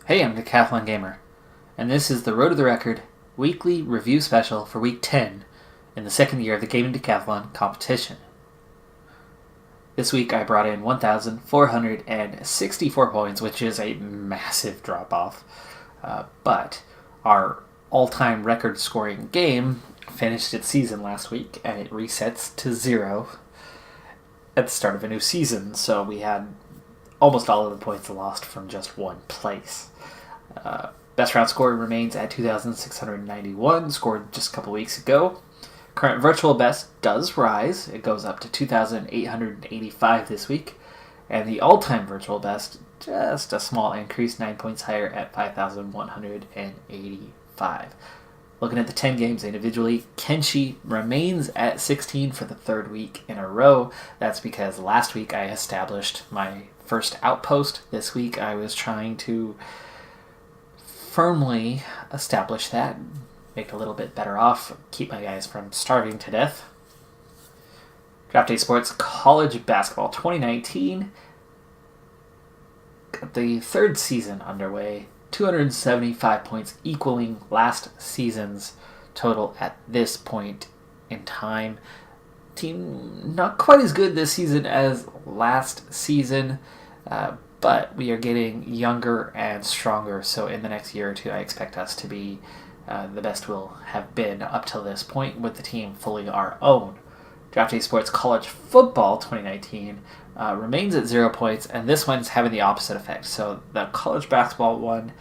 Hey, I'm Decathlon Gamer, and this is the Road to the Record weekly review special for week 10 in the second year of the Gaming Decathlon competition. This week I brought in 1,464 points, which is a massive drop off, but our all-time record scoring game finished its season last week, and it resets to 0 at the start of a new season, so we had almost all of the points lost from just one place. Best round score remains at 2,691, scored just a couple weeks ago. Current virtual best does rise. It goes up to 2,885 this week. And the all-time virtual best, just a small increase, 9 points higher at 5,185. Looking at the 10 games individually, Kenshi remains at 16 for the third week in a row. That's because last week I established my first outpost. This week I was trying to firmly establish that, make a little bit better off, keep my guys from starving to death. Draft Day Sports College Basketball 2019. Got the third season underway. 275 points, equaling last season's total at this point in time. Team not quite as good this season as last season, but we are getting younger and stronger, so in the next year or two I expect us to be the best we'll have been up till this point, with the team fully our own. Draft Day Sports College Football 2019 remains at 0 points, and this one's having the opposite effect. So the college basketball one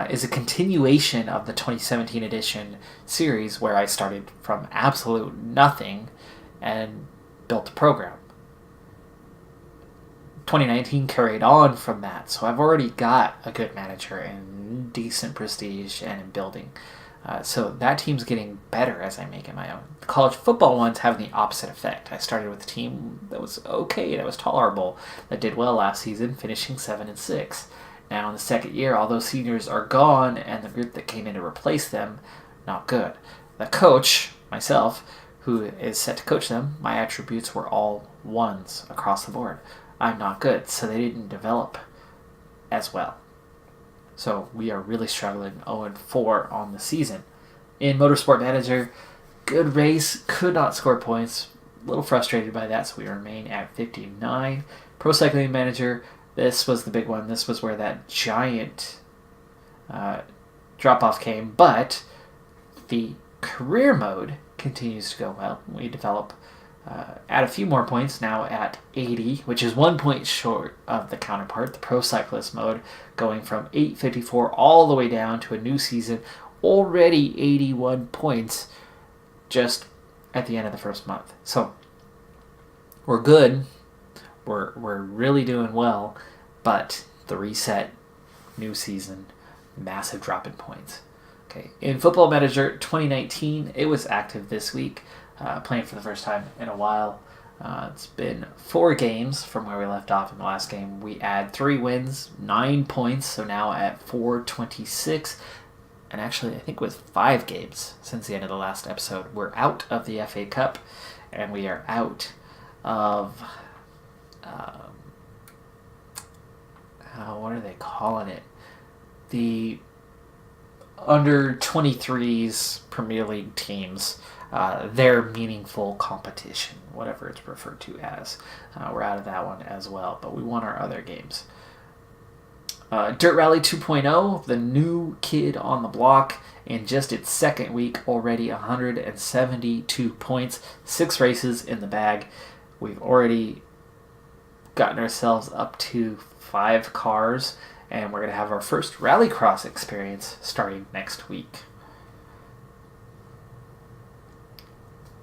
is a continuation of the 2017 edition series, where I started from absolute nothing and built a program. 2019 carried on from that, so I've already got a good manager and decent prestige and in building. So that team's getting better as I make it my own. The college football one's having the opposite effect. I started with a team that was okay, that was tolerable, that did well last season, finishing 7-6. Now in the second year, all those seniors are gone, and the group that came in to replace them, not good. The coach, myself, who is set to coach them, my attributes were all ones across the board. I'm not good, so they didn't develop as well. So we are really struggling, 0-4 on the season. In Motorsport Manager, good race, could not score points. A little frustrated by that, so we remain at 59. Pro Cycling Manager, this was the big one. This was where that giant drop-off came, but the career mode continues to go well. We develop add a few more points, now at 80, which is 1 point short of the counterpart, the Pro Cyclist mode, going from 854 all the way down to a new season, already 81 points just at the end of the first month. So we're good, we're really doing well, but the reset, new season, massive drop in points. Okay, in Football Manager 2019, it was active this week. Playing for the first time in a while. It's been 4 games from where we left off in the last game. We add 3 wins, 9 points, so now at 426. And actually, I think with 5 games since the end of the last episode, we're out of the FA Cup, and we are out of what are they calling it? The under 23s Premier League teams. Their meaningful competition, whatever it's referred to as. We're out of that one as well, but we won our other games. Dirt Rally 2.0, the new kid on the block, in just its second week, already 172 points, 6 races in the bag. We've already gotten ourselves up to 5 cars, and we're going to have our first rallycross experience starting next week.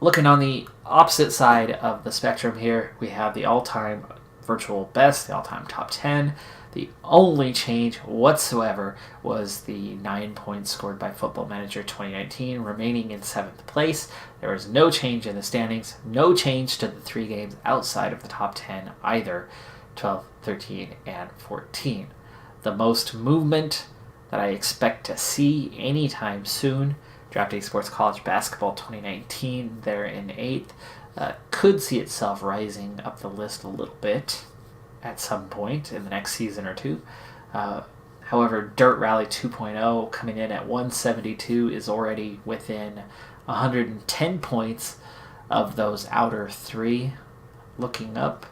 Looking on the opposite side of the spectrum here, we have the all-time virtual best, the all-time top 10. The only change whatsoever was the 9 points scored by Football Manager 2019, remaining in 7th place. There was no change in the standings, no change to the 3 games outside of the top 10 either, 12, 13, and 14. The most movement that I expect to see anytime soon, Draft Day Sports College Basketball 2019, they're in 8th. Could see itself rising up the list a little bit at some point in the next season or two. However, Dirt Rally 2.0 coming in at 172 is already within 110 points of those outer three. Looking up,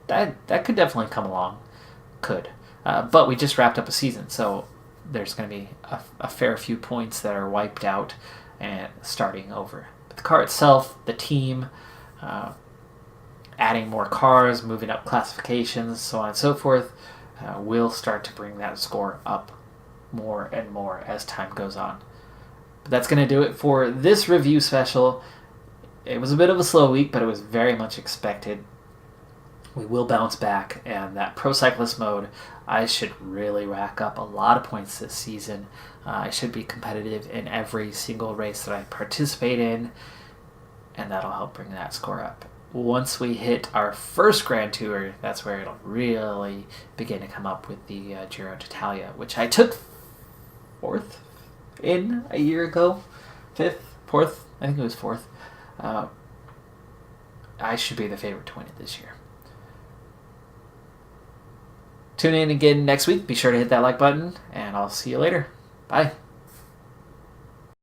that could definitely come along. Could. But we just wrapped up a season, so there's going to be a fair few points that are wiped out and starting over. But the car itself, the team, adding more cars, moving up classifications, so on and so forth, will start to bring that score up more and more as time goes on. But that's going to do it for this review special. It was a bit of a slow week, but it was very much expected. We will bounce back, and that Pro Cyclist mode, I should really rack up a lot of points this season. I should be competitive in every single race that I participate in, and that'll help bring that score up. Once we hit our first Grand Tour, that's where it'll really begin to come up with the Giro d'Italia, which I took 4th in a year ago. 5th? 4th? I think it was 4th. I should be the favorite to win it this year. Tune in again next week. Be sure to hit that like button, and I'll see you later. Bye.